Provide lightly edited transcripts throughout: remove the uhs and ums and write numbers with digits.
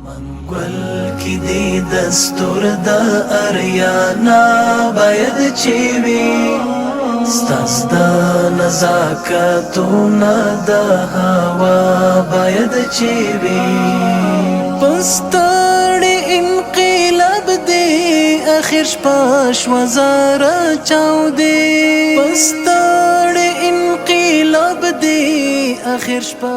منګل کې دې دستور د اریانا باید چی وی ستاسو د نزاکتونه د هوا باید چی وی پستړې انقلاب دې اخر شپه وزاره چاو دې پستړې انقلاب دې اخر شپه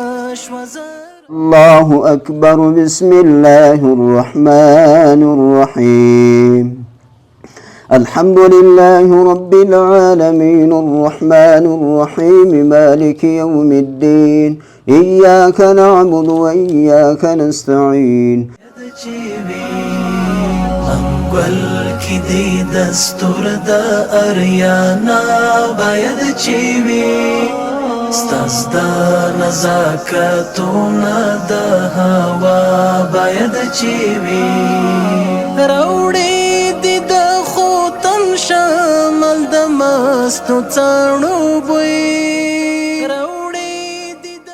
وزاره الله أكبر. بسم الله الرحمن الرحيم. الحمد لله رب العالمين الرحمن الرحيم مالك يوم الدين إياك نعبد وإياك نستعين. منګل کې دې دستور د اریانا باید چی وی ستاسو د نزاکتونه د هوا باید چی وی راوړې دې د خوتن شمال د مستو څاړو بوی راوړې دې د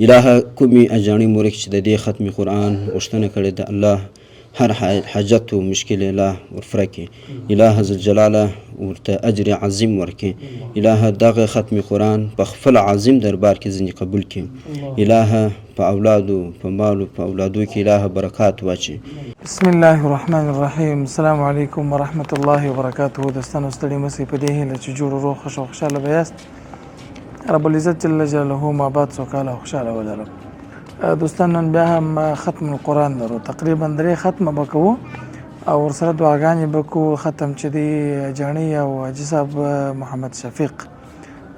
الهه کومي اجاني مورک چې د دې ختمي قرآن غوښتنه کړې ده الله هر حاجت و مشکل الله ورفرکي اله ذل جلاله ورته اجر عظیم ورکي اله دغه ختم قرآن په خپل عظیم دربار کې ځنې قبول کړي اله په اولادو په مالو په اولادو کې اله برکات واچي. بسم الله الرحمن الرحیم. السلام علیکم ورحمت الله وبرکاته. دوستانو ستړي مسئ په دې هیله چې جوړ روغ خوش او خوشاله به یاست. رب العزت جل جلاله ما بعد سوکاله او خوشاله ولرم. دوستان نن بیا هم ختم القرآن لرو، تقریبا 3 ختمه به کوو او ورسره دعاګانې به کوو. ختم چې دی جاڼي او حاجي صاحب محمد شفیق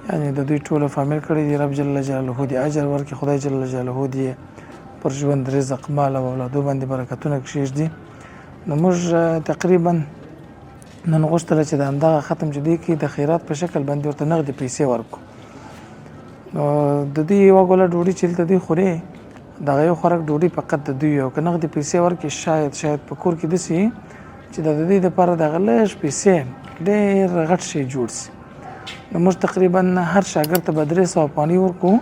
یعنې د دوی ټوله فامیل کړی دي. رب جل جلاله دې اجر ورکړي، خدای جل جلاله دې پر ژوند رزق مال او اولادو باندې برکتونه کښېږدي. نو موږ تقریبا نن غوښتله چې د همدغه ختم چې دی کې د خیرات په شکل باندې ورته نغدې پیسې ورکړو. نو د دوی یوه ګوله ډوډۍ چې دلته دوی خوري دغه یو خوراک ډوډۍ فقط د دوی او که نغدې پیسې ورکړي شاید په کور کې داسې وي چې د دوی دپاره دغه لږ پیسې ډېر غټ شی جوړ شي. نو موږ تقریبا هر شاګرد ته به 300 افغانۍ ورکړو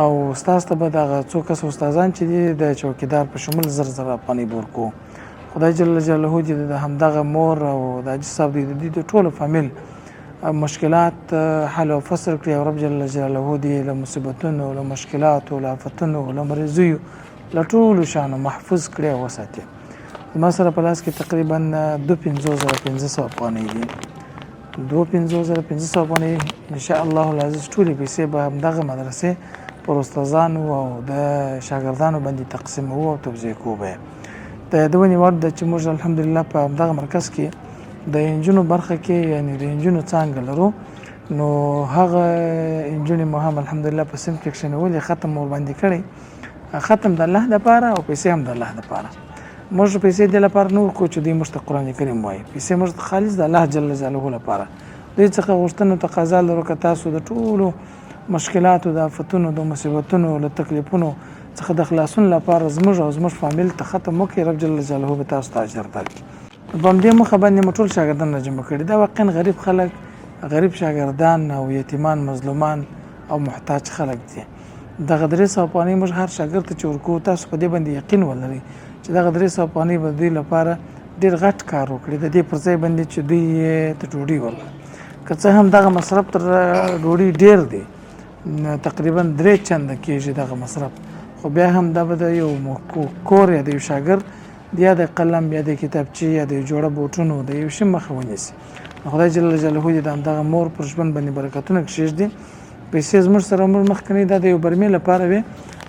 او استاذ ته به دغه څو کسه استادان چې دي د چوکیدار په شمول 1000 افغانۍ به ورکړو. خدای جل جلاله دې د همدغه مور او د حاجي صاحب د دوی د ټولو فامیل مشکلات حل او فصل کړي او رب جل جلاله دې له مصیبتونو له مشکلاتو له آفتونو له مرضیو له ټولو شانو محفوظ کړي او وساتي. زما سره په لاس کې تقریبا 250,500 افغانۍ دي. 250,500 افغانۍ انشاء الله العزیز ټولې پیسې به همدغه مدرسې پر استادانو او د شاګردانو باندې تقسیموو او توزیع کوو. به د یادونې وړ ده چې موږ الحمدلله په همدغه مرکز کې د انجونو برخه کې یعنې د انجونو څانګه لرو. نو هغه انجونې مو هم الحمدلله په صنف کې کښېنولې، ختم مو ورباندې کړی. ختم د الله دپاره او پیسې هم د الله دپاره. موږ پیسې دې لپاره نه ورکوو چې دوی موږ ته قرآن کریم وایي، پیسې موږ خالص د الله جل جلاله لپاره. دوی څخه غوښتنو تقاضا لرو که تاسو د ټولو مشکلاتو د آفتونو د مصیبتونو له تکلیفونو څخه د خلاصون لپاره زموږ او زموږ فامیل ته ختم وکړئ، رب جل جلاله به تاسو ته اجر درکړي. په همدې موخه باندې مو ټول شاګردان راجمع کړي. دا واقعا غریب خلک، غریب شاګردان او یتیمان مظلومان او محتاج خلک دي. دغه 300 افغانۍ موږ هر شاګرد ته چې ورکوو تاسو په دې باندې یقین ولرئ چې دغه 300 افغانۍ به دوی لپاره ډېر غټ کار وکړي. د دې پر ځای باندې چې دوی ته ډوډۍ ورکړي، که څه هم دغه مصرف تر ډوډۍ ډېر دی، تقریبا 3 چنده کېږي دغه مصرف، خو بیا هم دا به د یو کور یا د یو شاګرد یا د قلم یا د کتابچې یا د جوړه بوټونو د یو شي مخه ونیسي. خدای جل جلاله دې د همدغه مور پر ژوند باندې برکتونه کښېږدي. پیسې زموږ سره عمر مخکنی دا د یو برمې لپاره وې،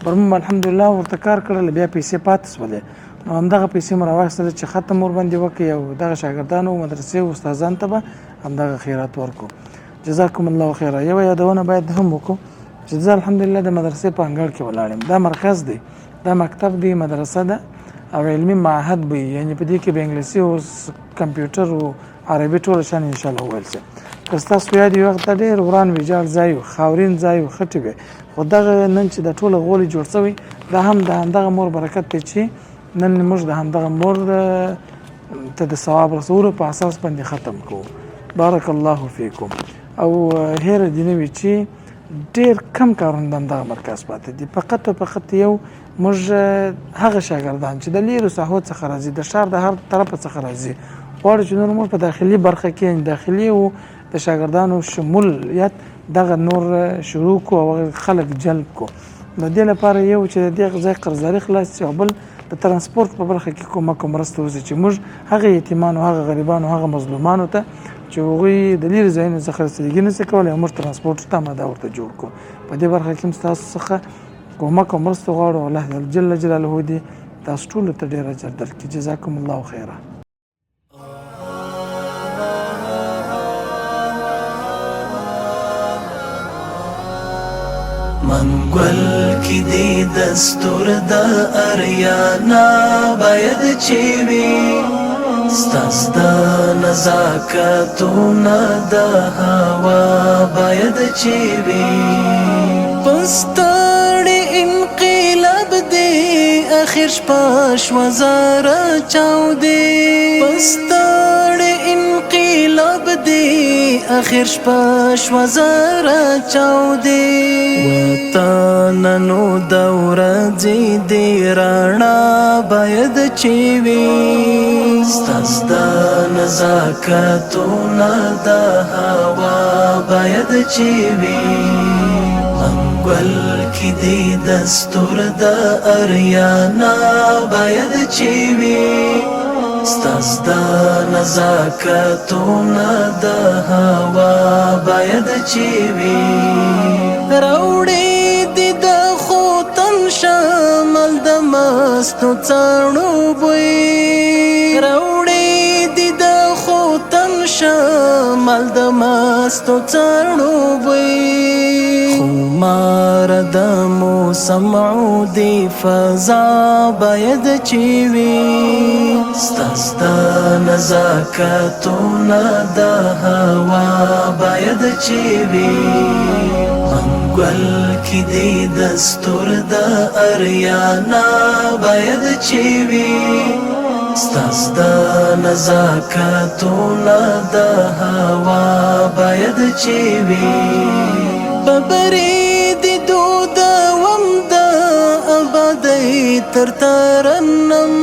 برمه الحمدلله ورته کار کړل، بیا پیسې پاتې شولې. نو همدغه پیسې مو راواخیستلې چې ختم ورباندې وکړئ او دغه شاګردانو مدرسې او استادانو ته به همدغه خیرات ورکړو. جزاکم الله خیره. یوه یادونه باید هم وکړو چې زه الحمدلله د مدرسې په انګړ کې ولاړ یم. دا مرکز دی، دا مکتب دی، مدرسه ده او علمي معهد به وي، یعنې په دې کې به انګلیسي او کمپیوټر او عربي ټوله شان انشاءالله وویل شي. که ستاسو یاد وي وخت ته ډېر وران ویجاړ ځای و، خاورین ځای و، خټې وې، خو دغه نن چې د ټوله غولې جوړ شوی دا هم د همدغه مور برکت دی چې نن موږ د همدغه مور ته د ثواب رسولو په اساس باندې ختم کوو. بارک الله فیکم. او هیره دې نه وي چې ډیر کم کارونه د همدغه مرکز پاتې دي. فقط او فقط یو موږ هغه شاګردان چې د لیرو ساحو څخه راځي، د ښار د هر طرفه څخه راځي، غواړو چې نور موږ په داخلي برخه کې داخلي او د شاګردانو شمولیت دغه نور شروع کو او خلک جلب کو. د دې لپاره یو چې د دې ځای قرضداري خلاص شي او بل د ترانسپورت په برخه کې کومک او مرسته وشي چې موږ هغه یتیمان او هغه غریبان او هغه مظلومانو ته چې هغوی د لیرې ځایونو څخه رسیدګي نشي کولی او موږ ترانسپورت ته اماده ورته جوړ کړو. په دې برخه کې هم ستاسو څخه کومک او مرسته غواړو. الله جل جلاله دې تاسو ټولو ته ډېر اجر درکړي. جزاکم الله خیرا. منګل کې دې دستور د اریانا باید چې وي، ستاسو د نزاکتونه د هوا باید چې وي. پستړې انقلاب دې اخر شپه شوه زاره چاودې، پستړې انقلاب دې اخر شپه شوه زاره چاودې. وطنانو د ورځې دې رڼا باید چې وي، ستاسو د نزاکتونه د هوا باید چې وي. منګل کې دې دستور د اریانا باید چې وي، ستاسو د نزاکتونه د هوا باید چې وي. راوړې دې د خوتن شمال د مستو څاڼو بوی، راوړې دې د خوتن شمال د مستو څاڼو بوی. خمار د موسم عودې فضا باید چې وي، ستاسو د نزاکتونه د هوا باید چې وي. منګل کې دې دستور د اریانا باید چې وي، ستاسو د نزاکتونه د هوا باید چې وي. ببرې دې دود وم د آبادۍ تر ترنم،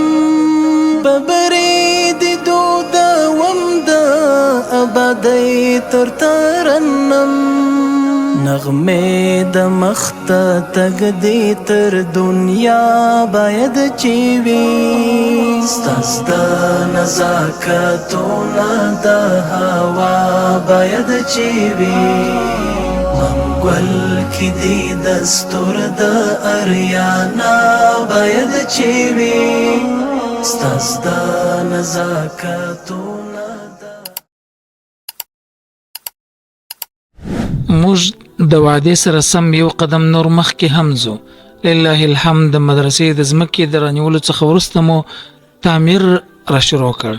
ببرې دې دود وم د آبادۍ تر ترنم. نغمې د مخته تګ دې تر دنیا باید چې وي، ستاسو د نزاکتونه د هوا باید چې وي. منګل کې دې دستور د اریانا باید چې وي، ستاسو د نزاکتونه د. موږ د وعدې سره سم یو قدم نور مخکې هم ځو. لله الحمد. د مدرسې د ځمکې د رانیولو څخه وروسته مو تعمیر را شروع کړ.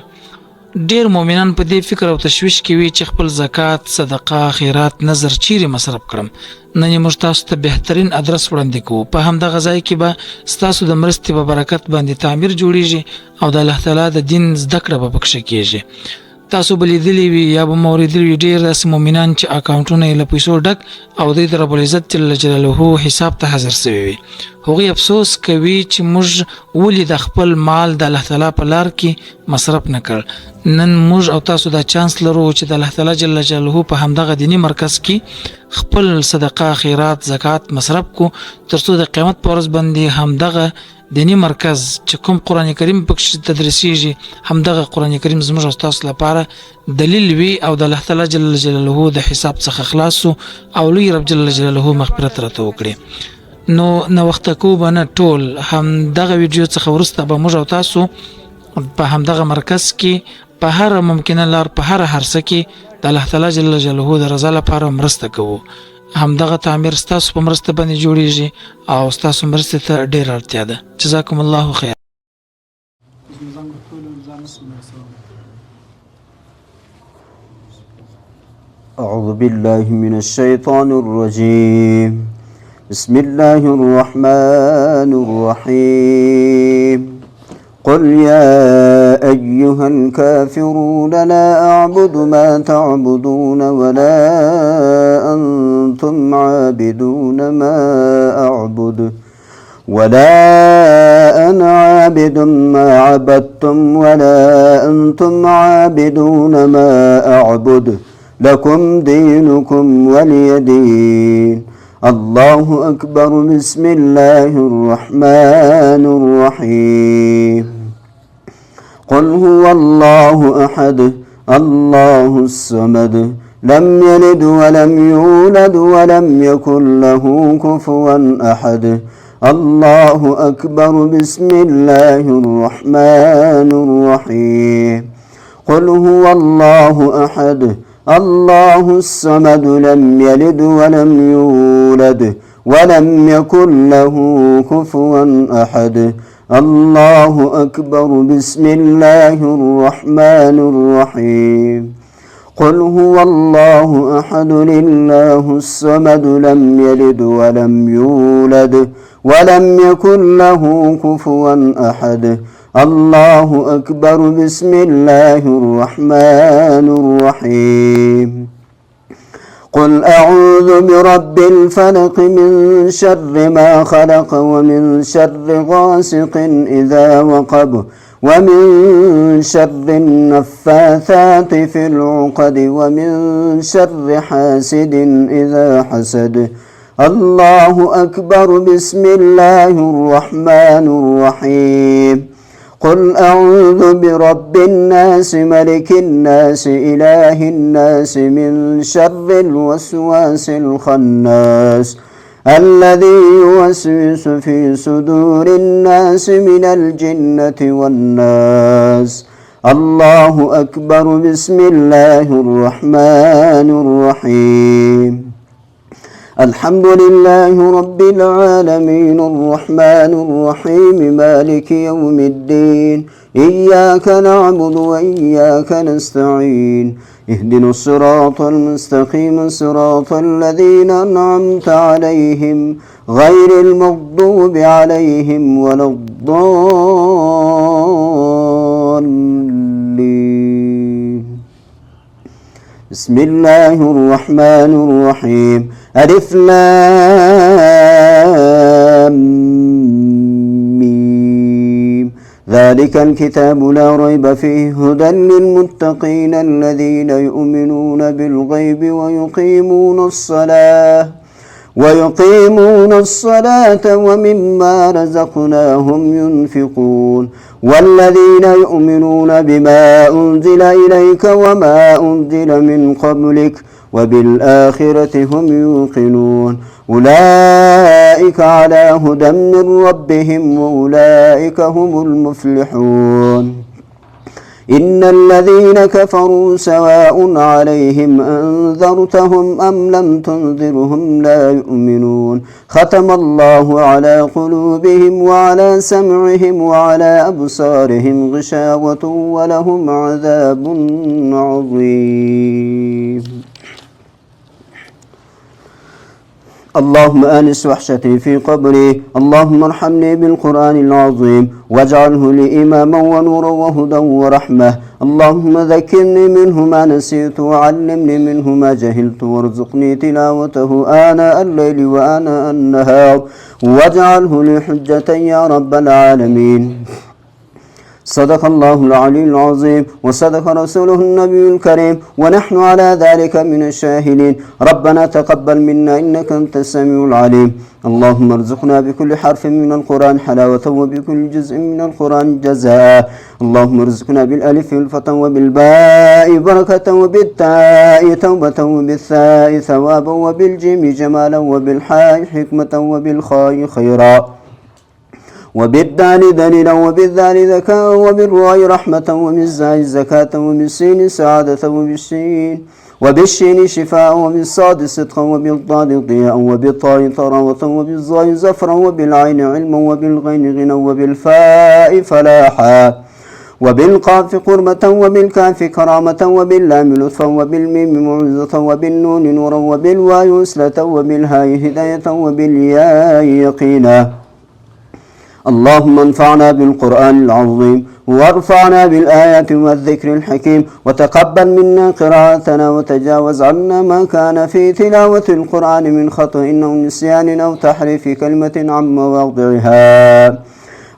ډیر مؤمنان په دې فکر او تشویش کې وي چې خپل زکات، صدقه، خیرات، نظر چیرې مصرف کړم. نن موږ تاسو ته بهترین ادرس وړاندې کوو. په همدغه ځای کې به ستاسو د مرستې په برکت باندې تعمیر جوړیږي او د الله تعالی د دین زده کړه به پکښې کېږي. تاسو به لیدلی وي یا به مو اورېدلي وي ډېر داسې مؤمنان چې اکاونټونه یې له پیسو ډک او دوی د رب العزت جل جلاله حساب ته حاضر سوي وي. هغوی افسوس کوي چې موږ ولې د خپل مال د الله تعالی په لار کې مصرف نه کړ. نن موږ او تاسو دا چانس لرو چې د الله تعالی جل جلاله په همدغه دینی مرکز کې خپل صدقه، خیرات، زکات مصرف کو، ترڅو د قیامت په ورځ باندې همدغه دینی مرکز چې کوم قرآن کریم پکې تدریسیږي، همدغه قرآن کریم زموږ او تاسو لپاره دلیل وي او د الله تعالی جل جلاله د حساب څخه خلاص او لوی رب جل جلاله مغفرت راته وکړي. نو وخت کو بنه ټول همدغه ویډیو څخه ورسته به موږ او تاسو په همدغه مرکز کې په هر ممکنه لار، په هر هرڅه کې د الله تعالی جل جلاله د رضا لپاره مرسته کوو. همدغه تعمیر ستاسو په مرسته باندې جوړیږي او ستاسو مرسته ته ډېر اړتیا ده. جزاکم الله خیر. أعوذ بالله من الشيطان الرجيم. بسم الله الرحمن الرحيم. قل يا أيها الكافرون لا أعبد ما تعبدون ولا أنتم عابدون ما أعبد ولا أنا عابد ما عبدتم ولا أنتم عابدون ما أعبد لكم دينكم ولي دين. الله أكبر. بسم الله الرحمن الرحيم. قل هو الله أحد الله الصمد لم يلد ولم يولد ولم يكن له كفوا أحد. الله أكبر. بسم الله الرحمن الرحيم. قل هو الله أحد الله الصمد لم يلد ولم يولد ولم يكن له كفوا أحد. الله أكبر. بسم الله الرحمن الرحيم. قل هو الله أحد الله الصمد لم يلد ولم يولد ولم يكن له كفوا أحد. الله أكبر. بسم الله الرحمن الرحيم. قل أعوذ برب الفلق من شر ما خلق ومن شر غاسق إذا وقب ومن شر النفاثات في العقد ومن شر حاسد إذا حسد. الله أكبر. بسم الله الرحمن الرحيم. قل أعوذ برب الناس ملك الناس إله الناس من شر الوسواس الخناس الذي يوسوس في صدور الناس من الجنة والناس. الله أكبر. بسم الله الرحمن الرحيم. الحمد لله رب العالمين الرحمن الرحيم مالك يوم الدين إياك نعبد وإياك نستعين اهدنا الصراط المستقيم صراط الذين أنعمت عليهم غير المغضوب عليهم ولا الضالين. بسم الله الرحمن الرحيم. ألف لام ميم ذلك الكتاب لا ريب فيه هدى للمتقين الذين يؤمنون بالغيب ويقيمون الصلاة ومما رزقناهم ينفقون والذين يؤمنون بما أنزل إليك وما أنزل من قبلك وبالآخرة هم يوقنون أولئك على هدى من ربهم وأولئك هم المفلحون. إن الذين كفروا سواء عليهم أنذرتهم أم لم تنذرهم لا يؤمنون ختم الله على قلوبهم وعلى سمعهم وعلى أبصارهم غشاوة ولهم عذاب عظيم. اللهم آنس وحشتي في قبري اللهم ارحمني بالقرآن العظيم واجعله لي إماما ونورا وهدى ورحمة. اللهم ذكرني منه ما نسيت وعلمني منه ما جهلت وارزقني تلاوته آناء الليل وآناء النهار واجعله لي حجة يا رب العالمين. صدق الله العلي العظيم وصدق رسوله النبي الكريم ونحن على ذلك من الشاهدين. ربنا تقبل منا إنك أنت السميع العليم. اللهم ارزقنا بكل حرف من القرآن حلاوة وبكل جزء من القرآن جزاء. اللهم ارزقنا بالألف الفة وبالباء بركة وبالتاء توبة وبالثاء ثوابا وبالجيم جمالا وبالحاء حكمة وبالخاء خيرا وبالدال دليلا وبالذال ذكاء وبالراء رحمة وبالزاء زكاة وبالسين سعادة وبالشين شفاء وبالصاد صدقا وبالضاد ضياء وبالطاء طراوة وبالظاء زفرا وبالعين علما وبالغين غنى وبالفاء فلاحا وبالقاف قربة وبالكاف كرامة وباللام لطفا وبالميم معزة وبالنون نورا وبالواو وسلة وبالهاء هداية وبالياء يقينا اللهم انفعنا بالقرآن العظيم وارفعنا بالآيات والذكر الحكيم، وتقبل منا قراءتنا وتجاوز عنا ما كان في تلاوة القرآن من خطأ أو نسيان أو تحريف كلمة عن مواضعها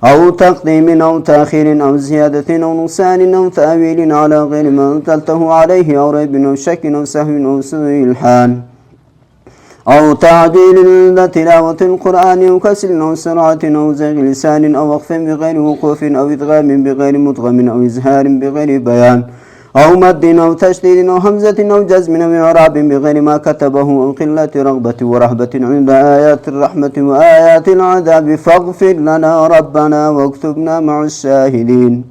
أو تقديم أو تأخير أو زيادة أو نقصان أو تأويل على غير ما أنزلته عليه أو ريب أو شك أو سهو أو سوء الحال أو تعديل عند تلاوة القرآن أو كسر أو سرعة أو زيغ لسان أو وقف بغير وقوف أو إدغام بغير مدغم أو إزهار بغير بيان أو مد أو تشديد أو همزة أو جزم أو إعراب بغير ما كتبه أو قلة رغبة ورهبة عند آيات الرحمة وآيات العذاب، فاغفر لنا ربنا واكتبنا مع الشاهدين.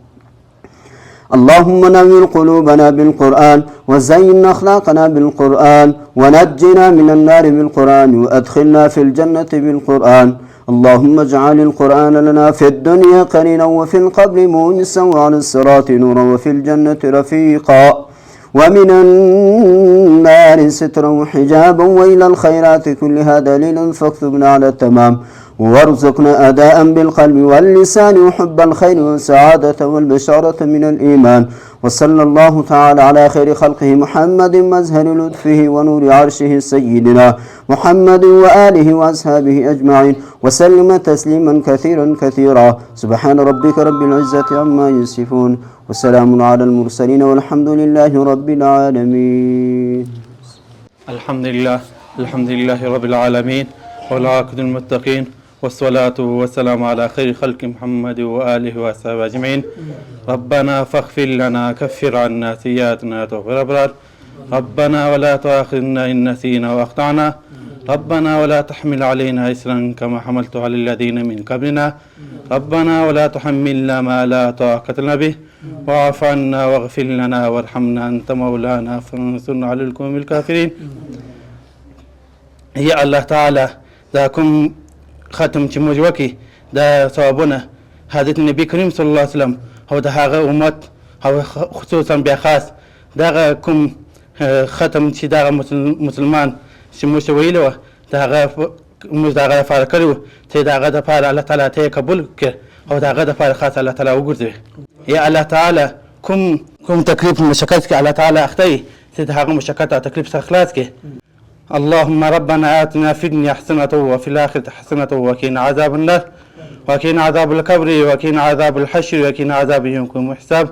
اللهم نور قلوبنا بالقرآن وزين أخلاقنا بالقرآن ونجنا من النار بالقرآن وأدخلنا في الجنة بالقرآن. اللهم اجعل القرآن لنا في الدنيا قرينا وفي القبر مونسا وعلى الصراط نورا وفي الجنة رفيقا ومن النار سترا وحجابا وإلى الخيرات كلها دليلا، فاكتبنا على التمام وارزقنا أداء بالقلب واللسان وحب الخير والسعادة والبشارة من الإيمان. وصلى الله تعالى على خير خلقه محمد مزهر لطفه ونور عرشه سيدنا محمد وآله وأصحابه أجمعين وسلم تسليما كثيرا كثيرا. سبحان ربك رب العزة عما يصفون وسلام على المرسلين والحمد لله رب العالمين. الحمد لله رب العالمين والعاقبة للمتقين والصلاة والسلام على خير خلق محمد وآله وصحبه أجمعين. ربنا فاغفر لنا كفر عنا سيئاتنا وتغفر أبرار. ربنا ولا تؤاخذنا إن نسينا وأخطأنا. ربنا ولا تحمل علينا إسرا كما حملت على الذين من قبلنا. ربنا ولا تحملنا ما لا طاقة لنا به واعف عنا واغفر لنا وارحمنا أنت مولانا فانصرنا على القوم الكافرين. يا الله تعالى ذاكم ختم تموجوكي دا صوابنا هذا النبي كريم صلى الله عليه وسلم هو ده هذا أمت هو خصوصا بخاص داغكم ختم تي داغ مسلمان سموش ويلو داغ مش داغ فاركلو تي داغ ده فار الله تعالى تي قبول هو داغ ده فار خاص الله تعالى وجرده. يا الله تعالى كم تكليف مشكلتك الله تعالى أختي تي داغ مشكلتها تكليف سخلاتك. اللهم ربنا آتنا في الدنيا حسنة وفي الآخرة حسنة وقنا عذاب النار وقنا عذاب القبر وقنا عذاب الحشر وقنا عذاب يوم الحساب.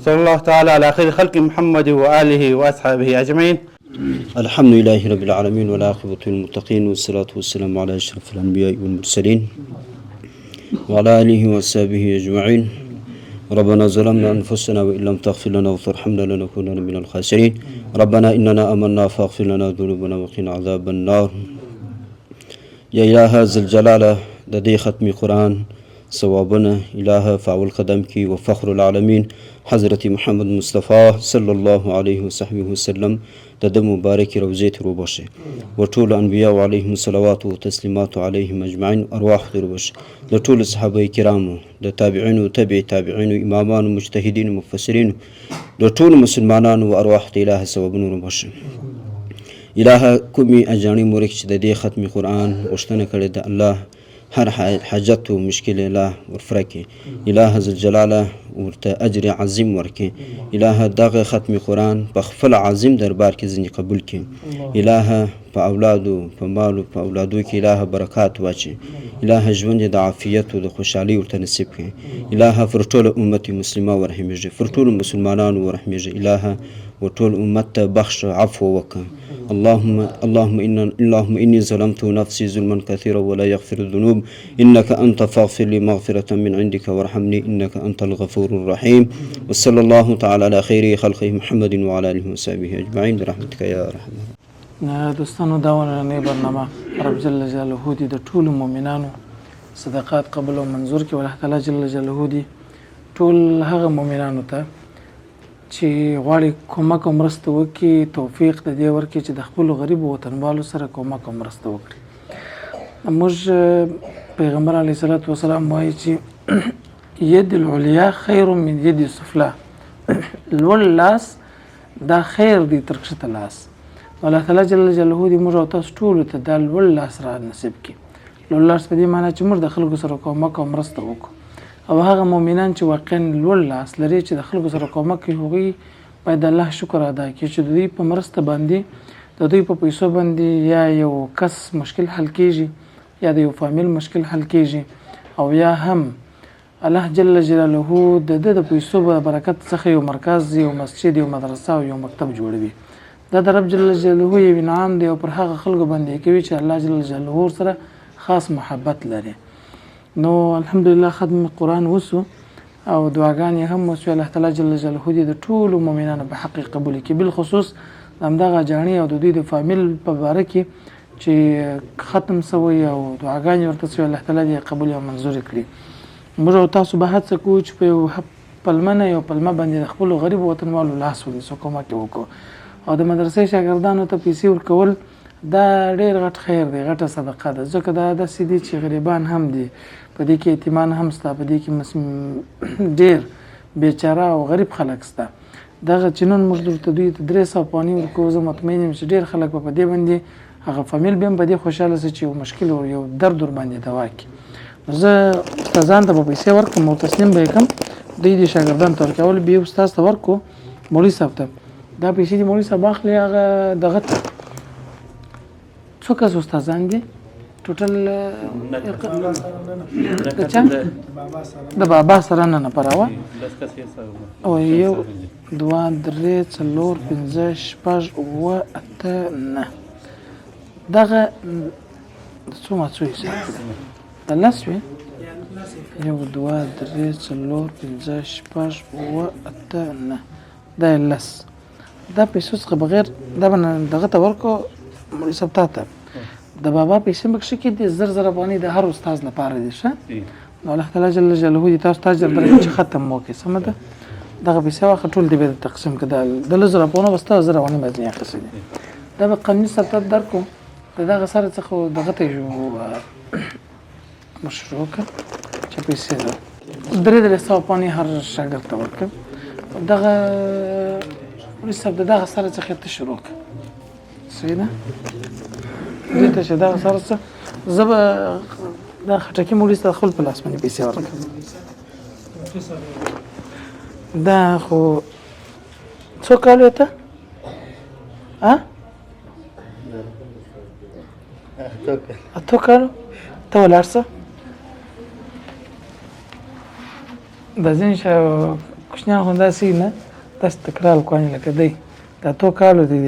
صلى الله تعالى على خير خلق محمد وآله وأصحابه أجمعين. الحمد لله رب العالمين والعاقبة للمتقين والصلاة والسلام على أشرف الأنبياء والمرسلين وعلى آله وأصحابه أجمعين. ربنا ظلمنا أنفسنا وإن لم تغفر لنا وترحمنا لنكونن من الخاسرين. ربنا إننا آمنا فاغفر لنا ذنوبنا وقنا عذاب النار. يا إله ذي الجلالة لدي ختم قرآن صوابنا إله فاول قدم کی وفخر العالمين حضرت محمد مصطفى صلى الله عليه وصحبه وسلم د مبارک روزه تر وبشه وټول انبیاء علیهم الصلوات والتسلیمات علیهم اجمعین ارواح تر وبشه د ټول صحابه کرامو د تابعین او تبع تابعین امامان مجتهدین مفسرین د ټول مسلمانانو ارواح ته الہ ثوابونه وبشه. الہ کومي اجانی مورک چې د دې ختم قرآن غوښتنه کړې ده الله هر حاجت و مشکل الله ورفرکي. الہ ذل جلاله ورته اجر عظیم ورکي. الہ دغه ختم قرآن په خپل عظیم دربار کې ځنې قبول کړي. الہ په اولادو په مالو په اولادو کې الہ برکات واچي. الہ ژوند د عافیت او د خوشحالي ورته نصیب کړي. الہ پر ټول امت مسلمه ورحمېږي پر ټول مسلمانانو ورحمېږي. الہ وطول أمت بخش عفو وك. اللهم إني ظلمت نفسي ظلما كثيرا ولا يغفر الذنوب إنك أنت فاغفر لي مغفرة من عندك وارحمني إنك أنت الغفور الرحيم. وصلى الله تعالى على خير خلقه محمد وعلى آله وصحبه أجمعين برحمتك يا رحمن. دوستانو داونه نه برنامه رب جل جلاله دي د ټول مؤمنانو صدقات قبل او منظور کې الله تعالی جل جلاله دي ټول هغه مؤمنانو ته چې غواړي کومک او مرسته وکړي توفیق د دې ورکړي چې د خپل غریب وطنوالو سره کومک او مرسته وکړي. موږ پیغمبر علیه الصلاة والسلام وایي چې ید العلیا خیر من ید السفلا لوړ لاس دا خیر دی تر کښته لاس. الله تعالی جل جلاله دې موږ او تاسو ټولو ته دا لوړ لاس را نصیب کړي. لوړ لاس په دې معنی چې موږ د خلکو سره کومک او مرسته وکړو او هغه مؤمنان چې واقعا لوړ لاس لري چې د خلکو سره کومک کوي هغوی باید د الله شکر ادا کړي چې د دوی په مرسته باندې د دوی په پیسو باندې یا یو کس مشکل حل کیږي یا د یو فامیل مشکل حل کیږي او یا هم الله جل جلاله د پیسو په برکت څخه یو مرکز یو مسجد یو مدرسه او یو مکتب جوړوي دا د رب جل جلاله یو انعام دی او پر هغه خلکو باندې کوي چې الله جل جلاله سره خاص محبت لري نو الحمدلله ختم قرآن وسو او دعاګانې هم وسو الله تعالی جل جلاله دې د ټولو مؤمنانو په حق قبول کړي بالخصوص همدغه جاني او د دوی د فامیل په باره کې چې ختم سوی او دعاګانې ورته سوی الله تعالی دې قبول او منظور کړي موږ او تاسو به هڅه کوو چې په یو پلمه یو پلمه باندې د خپلو غریبو وطنوالو لاس ونیسو کومک یې وکړو او د مدرسې شاګردانو ته پیسې ورکول دا ډېر غټ خیر دی غټه صدقه ده ځکه دا داسې دي چې غریبان هم دي په دې کې یتیمان هم سته په دې کې ډېر بیچاره او غریب خلک سته دغه چې نن موږ درته دوی ته 300 افغانۍ ورکوو زه مطمئن یم چې ډېر خلک به په دې باندې هغه فامیل به هم په دې خوشحاله سي چې یو مشکل او یو درد ور باندې دوا کړي زه استادان ته به پیسې ورکړم او تسلیم به یې کړم دوی دې شاګردانو ته ورکول بیا استاد ته ورکړو مولوي صاحب ته دا پیسې دې مولوي صاحب اخلي هغه دغه څو کس استادان دي ټوټل د بابا سره نه پراوه او یو 2 3 4 5 6 اوه اته نه دغه څومره څو حساب د لاس وي یو 2 3 4 5 6 اوه اته نه دا لاس دا پیسو څخه بغیر دا باندې دغه ته ورکو مولوي صاحب ته د بابا پیسې مکشي کې د زر زر افغانۍ د هر استاد لپاره دي ښه نو الله تعالی جل جلاله دې تاسو تاجر درکړي چې ختم وکړي سمه ده دغه پیسې واخه ټول دې به تقسیم کړه د لزر افغانۍ وسته زر افغانۍ باندې اخیستي دي دا به قانوني سرتر درکو دغه سره څخه دغه ته جو مشروع چې پیسې ده 300 افغانۍ هر شاګرد ته ورکړ دغه مولوي صاحب دغه سره څخه ته شروع کړه صحیح ده دې ته چې دغه سره څه زه به دا خټکي مولوي صاحب خپل په لاس باندې پیسې ورکړم دا خو څو کالو ته اته کالو ته ولاړ څه دا ځینې کوچنیان خو داسې نه داسې تکرار کوي لکه دی دا اتو کالو دی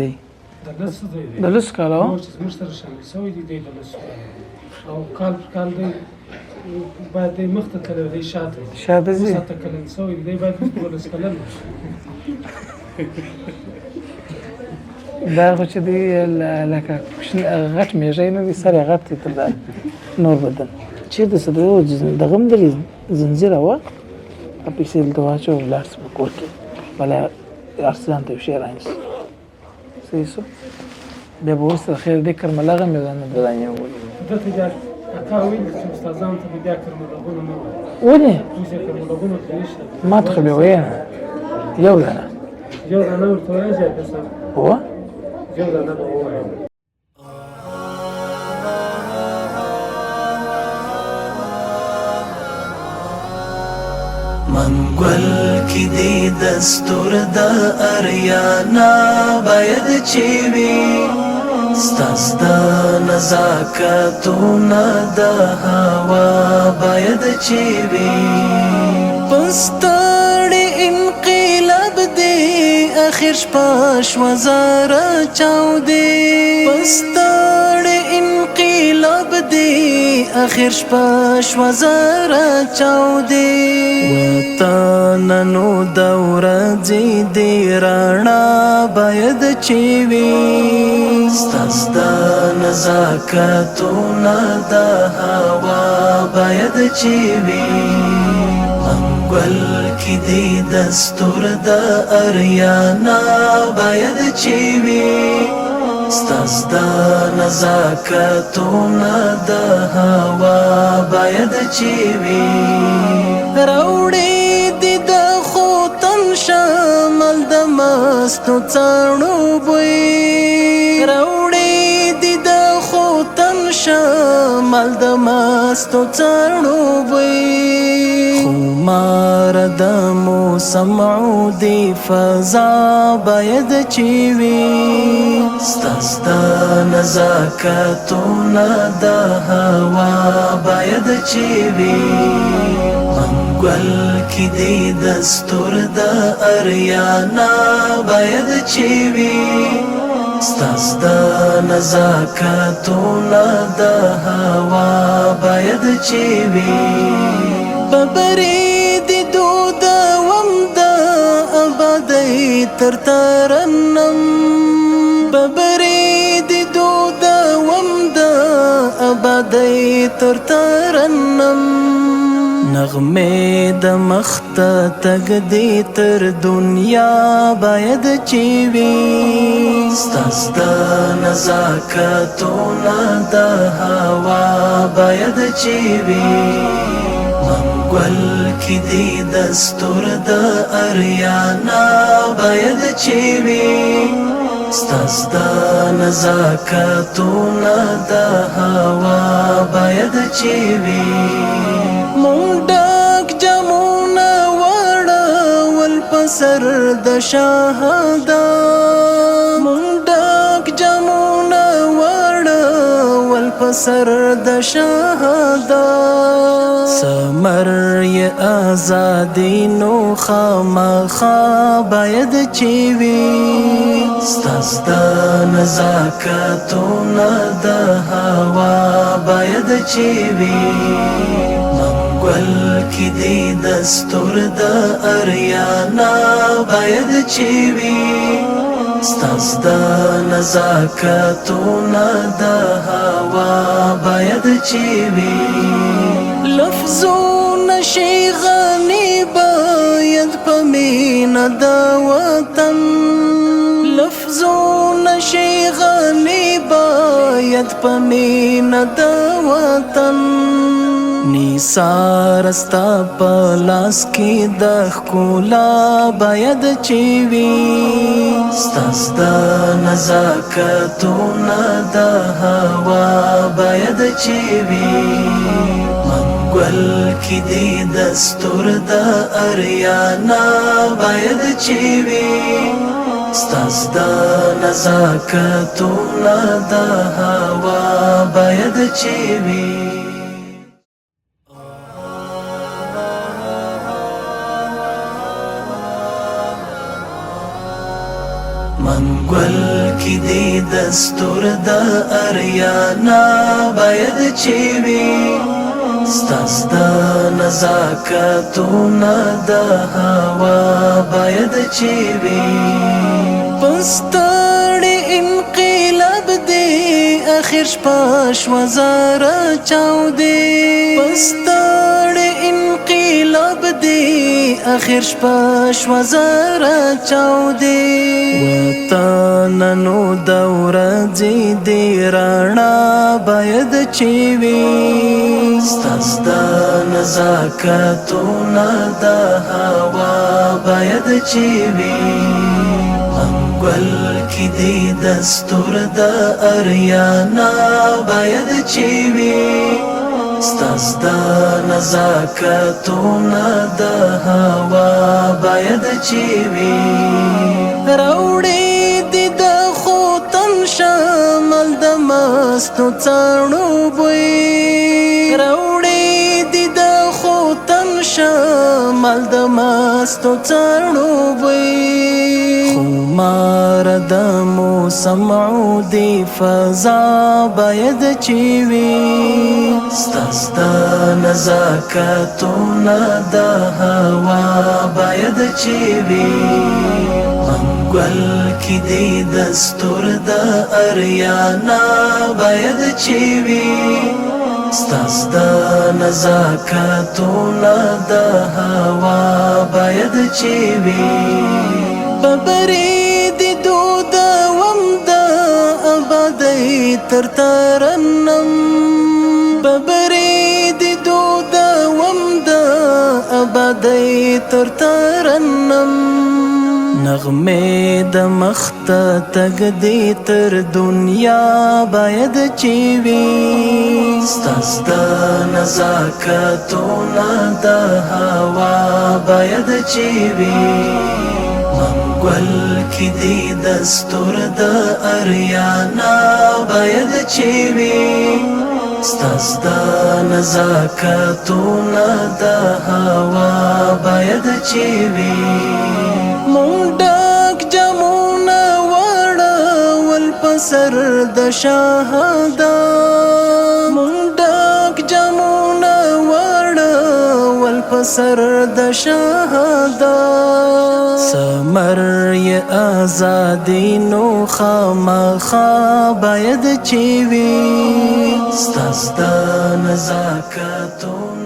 د لس کالو زموږ سره شامل شوی دی د لس او کال پر کال دی باید دی مخته تللی دی شاته ځي ساته کلن شوی دی باید 12 کلن دا خو چې دی لکه غټ میږی نه وي سر یې غټ دی تر دا نور بدن چېرته څه دغه هم درې زنځیره وه پیسې دلته واچوه ولاړ څه په کور کې بله هر څه ځان ته یو شی رانیسي صحیح شو بیا به ورسره خیر دی کرملغه مې ځان نه درانې دلته بیا اکا ویل چې استادانو ته به بیا کرملغونه نه وایي ولې اوس یې کرملغونه ته نشته ما ته خو بیا ویل یو دانه یو دانه ورته وایي زیاته سم هو یو دانه به ووایي منګل کې دې دستور د اریانا باید چې وي ستاسو د نزاکتونه د هوا باید چې وي پستړې انقلاب دې اخر شپه وزاره چاودې پستړې انقلاب دې اخر شپه وزاره چاودې وطنانو د ورځې د رڼا باید چې وي ستاسو د نزاکتونه د هوا باید چې وي منګل کې دې دستور د اریانا باید چې وي ستاسو د نزاکتونه د هوا باید چې وي راوړې دې د خوتن شمال د مستو څاڼو بوی راوړې دې د خوتن شمال شمال د مستو څاړو بوی خمار د موسم عودي فضا باید چی وي ستاستا نزاکتونه د هوا باید چی وي منګل کې دی دستور د اریانا باید چی وي ستاستا نزاکتونه د هوا باید چی وي ببرې د دود وم د آبادۍ تر ترنم ببرې د دود وم د آبادۍ تر ترنم نغمه د مخت تګ دی تر دنیا باید چی وي ستاستا نزاکتونه د هوا باید چی وي منګل کې دی دستور د اریانا باید چی وي ستاستا نزاکتونه د هوا باید چی وي مونډک جمونه وړول په سر د شهدا مونډک جمونه وړول په سر د شهدا سمر ی آزادی نو خامخا باید چی وي ستاستا نزاکتونه د هوا باید چی وي منګل کې دی دستور د اریانا باید چی وي ستاستا نزاکتونه د هوا باید چی وي لفظونه شي غني باید په مینه د وطن لفظونه شي غني باید په مینه د وطن نثار ستا په لاس کې د ښکلا باید چی وي ستاستا نزاکتونه د هوا باید چی وي منګل کې دی دستور د اریانا باید چی وي ستاستا نزاکتونه د هوا باید چی وي منګل کې دی دستور د اریانا باید چی وي ستاستا نزاکتونه د هوا باید چی وي پستړې انقلاب دی اخر شپه شوه زاره چاودې پستړې انقلاب دی اخر شپه شوه زاره چاودې وطنانو د ورځې د رڼا باید چی وي ستاستا نزاکتونه د هوا باید چی وي منګل کې دی دستور د اریانا باید چی وي ستاستا نزاکتونه د هوا باید چی وي راوړې دي د خوتن شمال د مستو څاړو بوی راوړې دي د خوتن شمال د مستو څاړو بوی خمار د موسم عودي فضا باید چی وي ستاستا نزاکتونه د هوا باید چی وي منګل کې دی دستور د اریانا باید چی وي ستاستا نزاکتونه د هوا باید چی وي ببرې د دود وم د آبادۍ تر ترنم ببرې د دود وم د آبادۍ تر ترنم نغمې د مخته تګ دی تر دنیا باید چې وي ستاس د نزاکتونه د هوا باید چې وي منګل کې دی دستور د اریانا باید چې وي ستاس د نزاکتونه د هوا باید چې وي مونږ ډک جامونه واړول په سر د شهادت مونږ ډک جامونه واړول په سر د شهادت ثمر یې ازادي نو خامخا باید چې وي ستاس د نزاکتونه